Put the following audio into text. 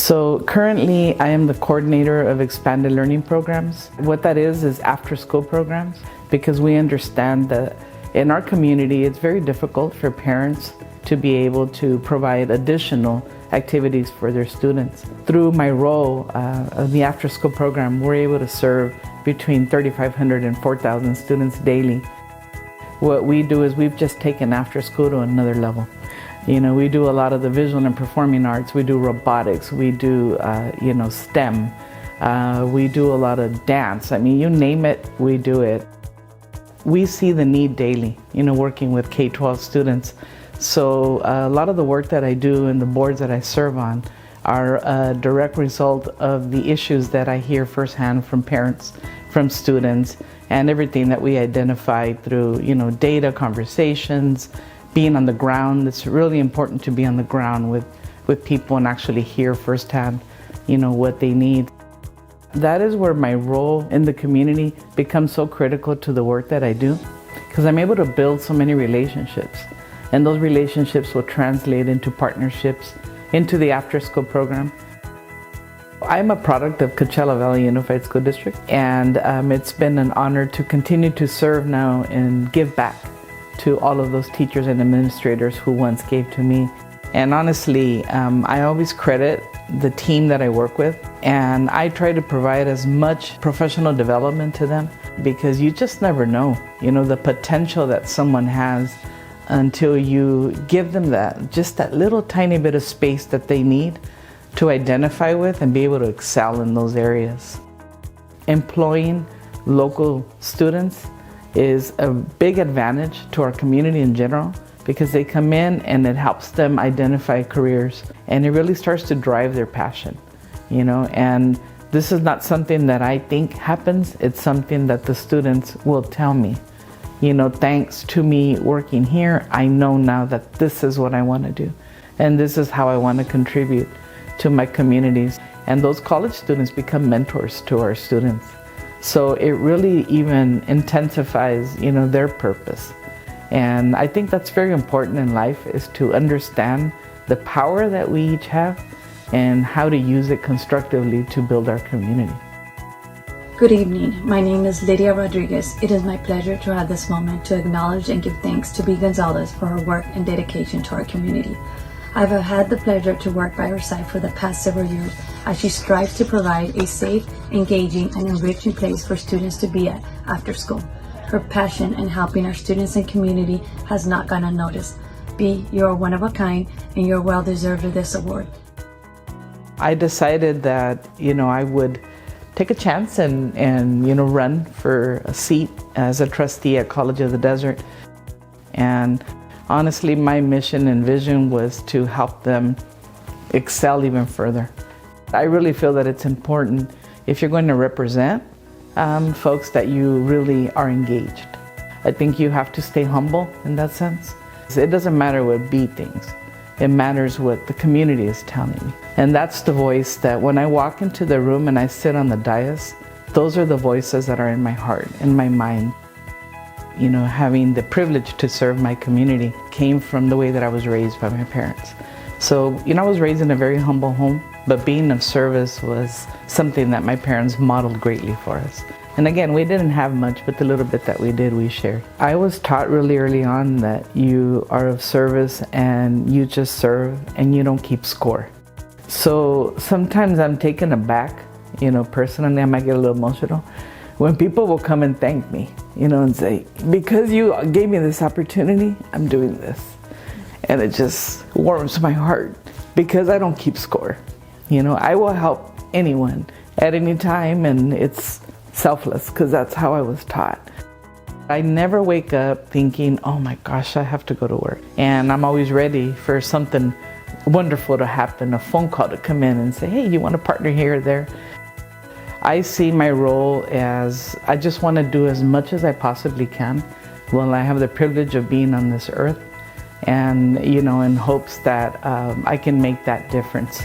So currently I am the coordinator of expanded learning programs. What that is after school programs, because we understand that in our community it's very difficult for parents to be able to provide additional activities for their students. Through my role of the after school program, we're able to serve between 3,500 and 4,000 students daily. What we do is we've just taken after school to another level. You know, we do a lot of the visual and performing arts, we do robotics, we do, STEM, we do a lot of dance. I mean, you name it, we do it. We see the need daily, working with K-12 students. So a lot of the work that I do and the boards that I serve on are a direct result of the issues that I hear firsthand from parents, from students, and everything that we identify through, data, conversations, being on the ground. It's really important to be on the ground with people and actually hear firsthand, what they need. That is where my role in the community becomes so critical to the work that I do, because I'm able to build so many relationships, and those relationships will translate into partnerships, into the after-school program. I'm a product of Coachella Valley Unified School District, and it's been an honor to continue to serve now and give back to all of those teachers and administrators who once gave to me. And honestly, I always credit the team that I work with, and I try to provide as much professional development to them, because you just never know, the potential that someone has until you give them just that little tiny bit of space that they need to identify with and be able to excel in those areas. Employing local students is a big advantage to our community in general, because they come in and it helps them identify careers, and it really starts to drive their passion, and this is not something that I think happens, it's something that the students will tell me. Thanks to me working here, I know now that this is what I want to do, and this is how I want to contribute to my communities. And those college students become mentors to our students. So it really even intensifies, their purpose. And I think that's very important in life, is to understand the power that we each have and how to use it constructively to build our community. Good evening. My name is Lydia Rodriguez. It is my pleasure to have this moment to acknowledge and give thanks to Bea Gonzalez for her work and dedication to our community. I've had the pleasure to work by her side for the past several years as she strives to provide a safe, engaging, and enriching place for students to be at after school. Her passion in helping our students and community has not gone unnoticed. Bea, you are one of a kind, and you're well deserved of this award. I decided that, I would take a chance and run for a seat as a trustee at College of the Desert. And honestly, my mission and vision was to help them excel even further. I really feel that it's important, if you're going to represent folks, that you really are engaged. I think you have to stay humble in that sense. It doesn't matter what Bea thinks. It matters what the community is telling me. And that's the voice that when I walk into the room and I sit on the dais, those are the voices that are in my heart, in my mind. Having the privilege to serve my community came from the way that I was raised by my parents. So, I was raised in a very humble home, but being of service was something that my parents modeled greatly for us. And again, we didn't have much, but the little bit that we did, we shared. I was taught really early on that you are of service and you just serve and you don't keep score. So sometimes I'm taken aback, personally, I might get a little emotional when people will come and thank me, and say, because you gave me this opportunity, I'm doing this. And it just warms my heart, because I don't keep score. I will help anyone at any time, and it's selfless, because that's how I was taught. I never wake up thinking, oh my gosh, I have to go to work. And I'm always ready for something wonderful to happen, a phone call to come in and say, hey, you want to partner here or there? I see my role as I just want to do as much as I possibly can while I have the privilege of being on this earth, and in hopes that I can make that difference